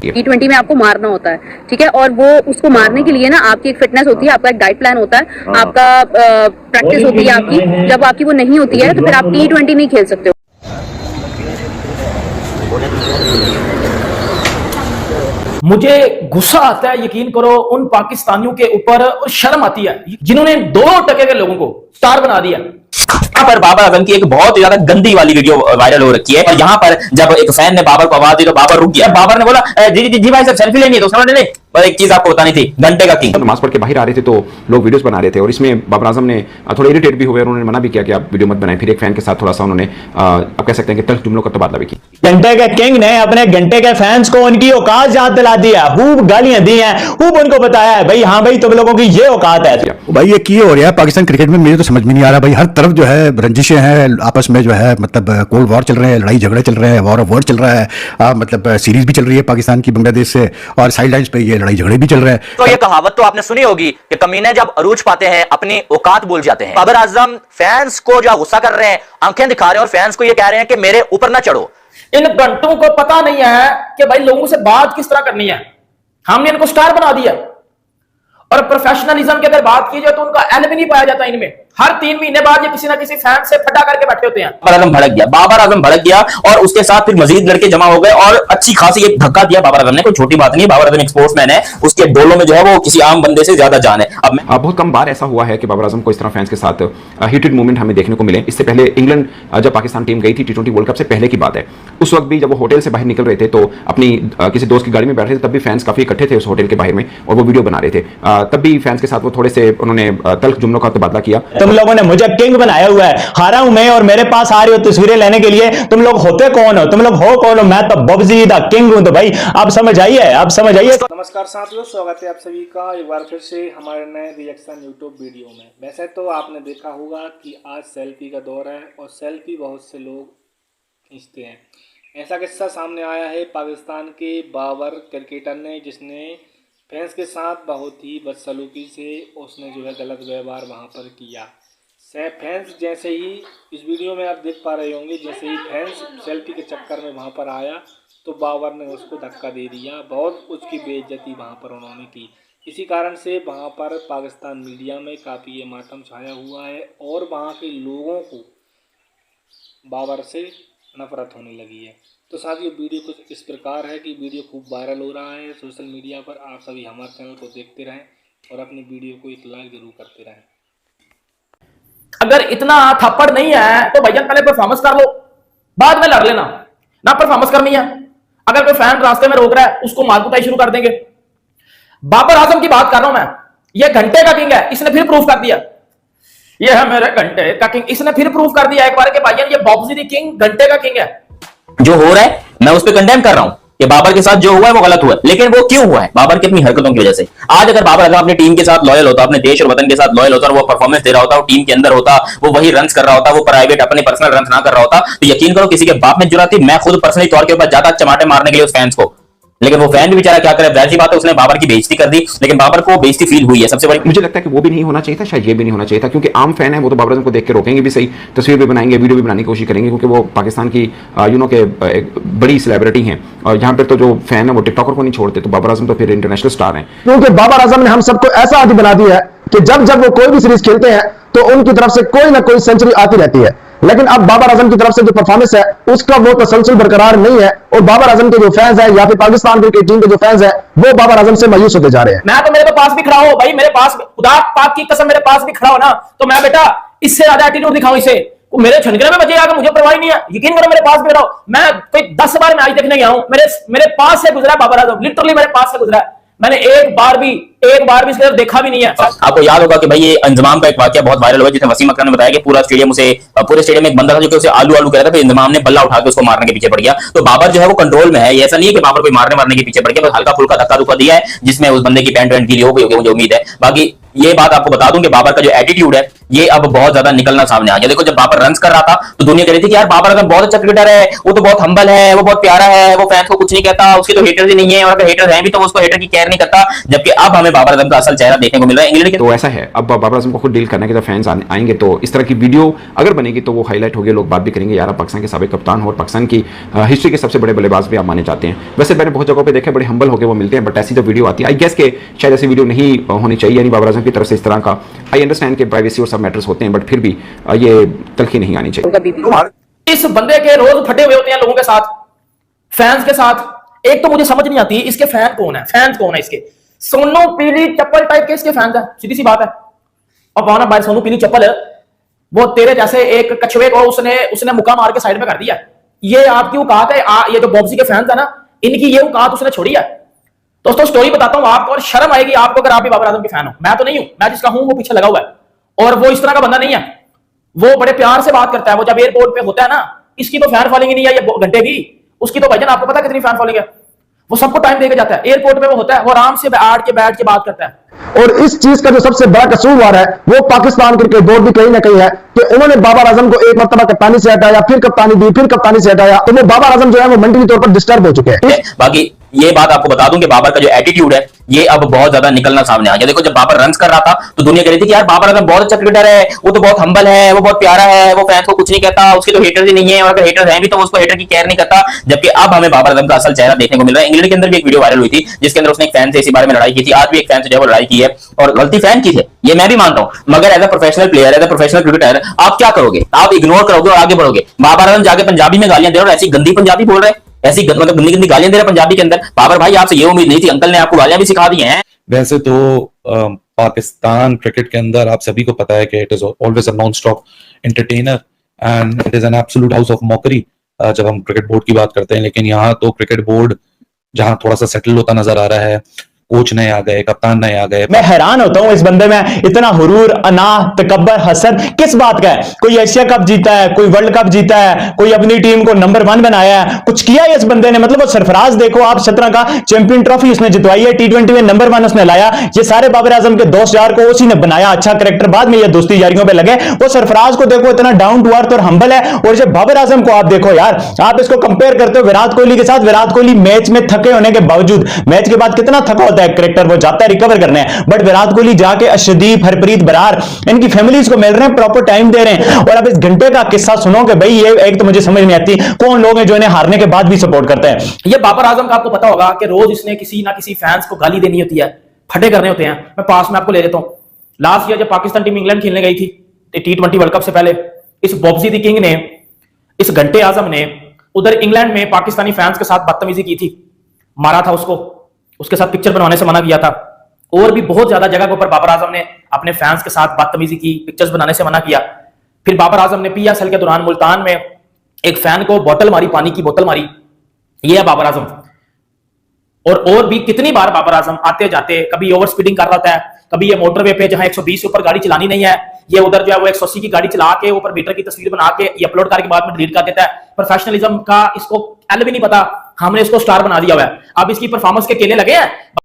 T20 में आपको मारना होता है, ठीक है, और वो उसको मारने के लिए ना आपकी एक फिटनेस होती है, आपका एक डाइट प्लान होता है, आपका प्रैक्टिस होती है आपकी। जब आपकी वो नहीं होती है तो फिर आप T20 नहीं खेल सकते हो। मुझे गुस्सा आता है, यकीन करो, उन पाकिस्तानियों के ऊपर, और शर्म आती है जिन्होंने 2% के लोगों को स्टार बना दिया। यहाँ पर बाबर आजम की एक बहुत ज्यादा गंदी वाली वीडियो वायरल हो रखी है, और यहाँ पर जब एक फैन ने बाबर को आवाज दी तो बाबर रुक गया। बाबर ने बोला जी भाई साहब सेल्फी लेनी है, तो समझ नहीं। पर एक चीज आपको बतानी थी, घंटे का किंग। नमाज पढ़ के बाहर आ रहे थे तो लोग वीडियोस बना रहे थे, और इसमें बाबर आजम ने थोड़ा इरिटेट भी हुए और उन्होंने मना भी किया कि आप वीडियो मत बनाएं। फिर एक फैन के साथ थोड़ा सा उन्होंने आप कह सकते हैं कि तल्ख जुमलों का तबादला भी किया। घंटे के किंग ने अपने घंटे के फैंस को उनकी औकात याद दिला दी है, खूब गालियां दी हैं, खूब उनको बताया है भाई हाँ भाई तुम लोगों की ये औकात है। भाई ये किए हो रहा है पाकिस्तान क्रिकेट में, मुझे तो समझ में नहीं आ रहा भाई। हर तरफ जो है रंजिशें हैं आपस में, जो है मतलब कोल्ड वॉर चल रहे हैं, लड़ाई झगड़े चल रहे हैं, वॉर ऑफ वर्ड चल रहा है, मतलब सीरीज भी चल रही है पाकिस्तान की बांग्लादेश से, और साइड लाइन्स पे ये लड़ाई झगड़े भी चल रहे हैं। तो ये कहावत तो आपने सुनी होगी कि कमीने जब अरूज पाते हैं अपनी औकात भूल जाते हैं। बाबर आजम फैंस को जो गुस्सा कर रहे हैं, आंखें दिखा रहे हैं और फैंस को ये कह रहे हैं कि मेरे ऊपर ना चढ़ो। इन घंटों को पता नहीं है कि भाई लोगों से बात किस तरह करनी है। हमने इनको स्टार बना दिया, और प्रोफेशनलिज्म की अगर बात की जाए तो उनका एल भी नहीं पाया जाता इनमें। हर 3 महीने बाद ये किसी ना किसी फैन से फटा करके बैठे होते हैं। बाबर आजम भड़क गया और उसके साथ फिर मजीद लड़के जमा हो गए और अच्छी खासी एक धक्का दिया बाबर आजम ने। कोई छोटी बात नहीं है, बाबर आजम एक स्पोर्ट्समैन है, उसके डोलों में जो है वो किसी आम बंदे से ज्यादा जान है। अब बहुत कम बार ऐसा हुआ है कि बाबर आजम को इस तरह फैंस के साथ हीटेड मूवमेंट हमें देखने को मिले। इससे पहले इंग्लैंड जब पाकिस्तान टीम गई थी T20 वर्ल्ड कप से पहले की बात है, उस वक्त भी जब वो होटल से बाहर निकल रहे थे तो अपनी किसी दोस्त की गाड़ी में बैठे थे, तब भी फैंस काफी इकट्ठे थे उस होटल के बाहर में और वो वीडियो बना रहे थे। तब भी फैंस के साथ वो थोड़े से उन्होंने तल्ख जुमलों का तबादला किया। तुम लोगों ने मुझे किंग बनाया हुआ है, हारा हूं मैं, और मेरे पास आ रही हो तस्वीरें लेने के लिए। तुम लोग होते कौन हो, तुम लोग हो कौन हो? मैं तो बब्जी द किंग हूं। तो भाई आप समझ आइए, आप समझ आइए। नमस्कार साथियों, स्वागत है आप सभी का एक बार फिर से हमारे नए रिएक्शन यूट्यूब वीडियो में। वैसे तो आपने देखा होगा कि आज सेल्फी का दौर है और सेल्फी बहुत से लोग खींचते हैं। ऐसा किस्सा सामने आया है पाकिस्तान के बाबर क्रिकेटर ने, जिसने फैंस के साथ बहुत ही बदसलूकी से उसने जो है गलत व्यवहार वहां पर किया। फैंस जैसे ही इस वीडियो में आप देख पा रहे होंगे, जैसे ही फैंस सेल्फी के चक्कर में वहां पर आया तो बाबर ने उसको धक्का दे दिया। बहुत उसकी बेइज्जती वहां पर उन्होंने की। इसी कारण से वहां पर पाकिस्तान मीडिया में काफ़ी ये मातम छाया हुआ है और वहां के लोगों को बाबर से नफरत होने लगी है। तो साथियों वीडियो कुछ इस प्रकार है कि वीडियो खूब वायरल हो रहा है सोशल मीडिया पर। आप सभी हमारे चैनल को देखते रहें और अपनी वीडियो को एक लाइक जरूर करते रहें। अगर इतना थप्पड़ नहीं है तो भैया पहले परफॉर्मेंस कर लो, बाद में लड़ लेना। ना परफॉर्मेंस करनी है, अगर कोई फैन रास्ते में रोक रहा है उसको मार कुटाई शुरू कर देंगे। बाबर आजम की बात कर रहा हूं मैं, ये घंटे का किंग है, इसने फिर प्रूफ कर दिया। ये है मेरे घंटे का किंग, इसने फिर प्रूफ कर दिया एक बार के भाई ये बॉब्जी द किंग घंटे का किंग है। जो हो रहा है मैं उस पर कंडेम कर रहा हूं कि बाबर के साथ जो हुआ है वो गलत हुआ है, लेकिन वो क्यों हुआ है? बाबर की अपनी हरकतों की वजह से। आज अगर बाबर अपनी टीम के साथ लॉयल होता, अपने देश और वतन के साथ लॉयल होता और वो परफॉर्मेंस दे रहा होता, वो टीम के अंदर होता, वो वही रन्स कर रहा होता, वो प्राइवेट अपने पर्सनल रन्स ना कर रहा होता, तो यकीन करो किसी के बाप में जुर्रत थी। मैं खुद पर्सनली तौर के ऊपर जाता चमाटे मारने के लिए उस फैंस को, लेकिन वो फैन भी बेचारा क्या करे, जाहिर सी बात है उसने बाबर की बेइज्जती कर दी, लेकिन बाबर को बेइज्जती फील हुई है। सबसे बड़ी मुझे लगता है कि वो भी नहीं होना चाहिए था, शायद ये भी नहीं होना चाहिए था, क्योंकि आम फैन है वो तो बाबर आजम को देख के रोकेंगे भी सही, तस्वीर भी बनाएंगे, वीडियो भी बनाने की कोशिश करेंगे, क्योंकि वो पाकिस्तान की के एक बड़ी सेलिब्रिटी हैं। और यहाँ पर तो जो फैन है वो टिकटॉकर को नहीं छोड़ते, तो बाबर आजम तो फिर इंटरनेशनल स्टार हैं। क्योंकि बाबर आजम ने हम सबको ऐसा आदि बना दिया है कि जब जब वो कोई भी सीरीज खेलते हैं तो उनकी तरफ से कोई ना कोई सेंचुरी आती रहती है। लेकिन अब बाबर आजम की तरफ से जो परफॉर्मेंस है उसका वो तसलसल बरकरार नहीं है, और बाबर आजम के जो फैंस हैं या फिर पाकिस्तान क्रिकेट टीम के जो फैंस हैं वो बाबर आजम से मायूस होते जा रहे हैं। मैं तो मेरे पास भी खड़ा हो भाई, मेरे पास खुदा पाक की कसम मेरे पास भी खड़ा हो ना, तो मैं बेटा इससे ज्यादा एटीट्यूड दिखाऊं इसे, मेरे छनकने में बचेगा, मुझे परवाह नहीं है। यकीन करो मेरे पास भी रहो, मैं कोई 10 बार मैच देखने गया हूं, मेरे पास से गुजरा बाबर आजम, लिटरली मेरे पास से गुजरा। मैंने एक बार भी इसके तरफ देखा भी नहीं है। आपको याद होगा कि भाई ये अंजमान का एक वाकया बहुत वायरल हुआ, जिसमें वसीम अकरम ने बताया कि पूरे स्टेडियम में एक बंदा था जो कि उसे आलू कह रहा था, फिर इंजमाम ने बल्ला उठा के उसको मारने के पीछे पड़ गया। तो बाबर जो है वो कंट्रोल में है, ऐसा नहीं है कि बाबर कोई मारने के पीछे पड़ गया, बस हल्का फुल्का धक्का धुक्का दिया है जिसमें उस बंदे की पैंट वैंट गीली हो गई होगी, मुझे उम्मीद है। बाकी ये बात आपको बता दूं कि बाबर का जो एटीट्यूड है ये अब बहुत ज्यादा निकलना सामने आ गया। देखो जब बाबर रन्स कर रहा था तो दुनिया कह रही थी कि यार बाबर आजम बहुत अच्छा क्रिकेटर है, वो तो बहुत हम्बल है, वो बहुत प्यारा है, वो फैंस को कुछ नहीं कहता, उसके तो हेटर्स ही नहीं है, और अगर हेटर्स हैं भी तो उसको हेटर की केयर नहीं करता। जबकि अब हमें हमें बाबर आजम का असल चेहरा देखने को मिल रहा है इंग्लैंड के। तो ऐसा है, अब बाबर आजम को खुद डील करना है कि जब फैंस आएंगे तो इस तरह की वीडियो अगर बनेगी तो वो हाईलाइट होगी, लोग बात भी करेंगे यार पाकिस्तान के साबिक कप्तान हो और पाकिस्तान की हिस्ट्री के सबसे बड़े बल्लेबाज भी आप माने जाते हैं। वैसे मैंने बहुत जगहों पे देखे बड़े हम्बल होकर वो मिलते हैं, बट ऐसी जो वीडियो आती है आई गेस के शायद ऐसी वीडियो नहीं होनी चाहिए, यानी बाबर आजम की तरफ से इस तरह का। आई अंडरस्टैंड के प्राइवेसी और सब मैटर्स होते हैं, बट फिर भी ये तलखी नहीं आनी चाहिए। इस बंदे के रोज फटे हुए होते हैं लोगों के साथ, फैंस के साथ। एक तो मुझे समझ नहीं आती इसके फैन कौन है, फैंस कौन है इसके? सोनू पीली चप्पल टाइप के इसके फैंस है, सीधी सी बात है। और कौन है भाई सोनू पीली चप्पल? वो तेरे जैसे एक कछुए को उसने मुक्का मार के साइड में कर दिया। ये आपकी औकात है? ये जो बॉब्सी के फैंस है ना, इनकी ये औकात उसने छोड़ी है। दोस्तों स्टोरी बताता हूं आपको और शर्म आएगी आपको अगर आप भी बाबर आजम के फैन हो। मैं तो नहीं हूं, मैं जिसका हूं वो पीछे लगा हुआ है और वो इस तरह का बंदा नहीं है। वो बड़े प्यार से बात करता है। वो जब एयरपोर्ट पे होता है ना, इसकी तो फैन फॉलोइंग नहीं है ये घंटे की, उसकी तो भाईजान आपको पता कितनी फैन फॉलोइंग है। वो सबको टाइम देके जाता है, एयरपोर्ट पे वो होता है, वो आराम से बैठ के बात करता है। और इस चीज का जो सबसे बड़ा कसूरवार है वो पाकिस्तान क्रिकेट बोर्ड भी कहीं ना कहीं है कि उन्होंने बाबर आजम को एक मरतबा कप्तानी से हटाया, फिर कप्तानी दी, फिर कप्तानी से हटाया, तो वो बाबर आजम जो है वो मेंटली तौर पर डिस्टर्ब हो चुके हैं। बाकी ये बात आपको बता दूं कि बाबर का जो एटीट्यूड है ये अब बहुत ज्यादा निकलना सामने आ गया। देखो जब बाबर रन्स कर रहा था तो दुनिया कह रही थी कि यार बाबर आजम बहुत अच्छा क्रिकेटर है, वो तो बहुत हम्बल है, वो बहुत प्यारा है, वो फैंस को कुछ नहीं कहता, उसके तो हेटर्स ही नहीं है, और अगर हेटर्स हैं भी तो वो उसको हेटर की केयर नहीं करता। जबकि अब हमें बाबर आजम का असल चेहरा देखने को मिल रहा है। इंग्लैंड के अंदर भी एक वीडियो वायरल हुई थी जिसके अंदर उसने एक फैन से इसी बारे में लड़ाई की थी। आज भी एक फैन से जो है वो लड़ाई की है और गलती फैन की है, ये मैं भी मानता हूं, मगर as a professional player, as a professional cricketer आप क्या करोगे? आप इग्नोर करोगे और आगे बढ़ोगे। बाबर आजम जाके पंजाबी में गालियां दे रहे और ऐसी गंदी पंजाबी बोल रहे हैं, ऐसी मतलब गंदी गंदी गालियां दे रहे पंजाबी के अंदर। बाबर भाई आपसे ये उम्मीद नहीं थी, अंकल ने आपको गालियां भी सिखा दी हैं। वैसे तो पाकिस्तान क्रिकेट के अंदर आप सभी को पता है कि it is always a non stop entertainer and it is an absolute house of mockery जब हम क्रिकेट बोर्ड की बात करते हैं। लेकिन यहाँ तो क्रिकेट बोर्ड जहां थोड़ा सा सेटल होता नजर आ रहा है, कोच नए आ गए, कप्तान नए आ गए। मैं हैरान होता हूं इस बंदे में इतना हुरूर, अना, तकब्बर, हसद किस बात का है? कोई एशिया कप जीता है, कोई वर्ल्ड कप जीता है, कोई अपनी टीम को नंबर 1 बनाया है, कुछ किया है इस बंदे ने? मतलब वो सरफराज देखो आप, 17 का चैंपियन ट्रॉफी उसने जितवाई है, T20 में नंबर 1 उसने लाया। ये सारे बाबर आजम के दोस्त यार को उसी ने बनाया, अच्छा करेक्टर बाद में ये दोस्ती यारियों पे लगे। वो सरफराज को देखो इतना डाउन टू अर्थ और हम्बल है, और ये बाबर आजम को आप देखो यार, आप इसको कंपेयर करते हो विराट कोहली के साथ। विराट कोहली मैच में थके होने के बावजूद, मैच के बाद कितना थका होता है करेक्टर, वो जाता है रिकवर करने, बट विराट कोहली जाके अर्शदीप, हरप्रीत बरार इनकी फैमिलीज को मिल रहे हैं, प्रॉपर टाइम दे रहे हैं। और अब इस घंटे का किस्सा सुनो कि भाई ये एक तो मुझे समझ नहीं आती कौन लोग हैं जो इन्हें हारने के बाद भी सपोर्ट करते हैं। ये बाबर आजम का आपको पता होगा कि रोज इसने किसी ना किसी फैंस को गाली देनी होती है, फटे करने होते हैं। मैं पास में आपको ले देता हूं, लास्ट ईयर जब पाकिस्तान टीम इंग्लैंड खेलने गई थी T20 वर्ल्ड कप से पहले, इस बॉब्जी द किंग ने, इस घंटे आजम ने उधर इंग्लैंड में पाकिस्तानी फैंस के साथ बदतमीजी की थी, मारा था उसको, उसके साथ पिक्चर बनवाने से मना किया था, और भी बहुत ज्यादा जगह के ऊपर बाबर आजम ने अपने फैंस के साथ बदतमीजी की, पिक्चर्स बनाने से मना किया। फिर बाबर आजम ने PSL के दौरान मुल्तान में एक फैन को बोतल मारी, पानी की बोतल मारी। ये है बाबर आजम। और भी कितनी बार बाबर आजम आते जाते, कभी ओवर स्पीडिंग कर रहा होता है, कभी ये मोटरवे पे जहां 120 से ऊपर गाड़ी चलानी नहीं है, ये उधर जो है वो 180 की गाड़ी चला के ऊपर मीटर की तस्वीर बना के ये अपलोड करके बाद में डिलीट कर देता है। प्रोफेशनलिज्म का इसको एल भी नहीं पता, हमने इसको स्टार बना दिया हुआ है। अब इसकी परफॉर्मेंस के केले लगे हैं।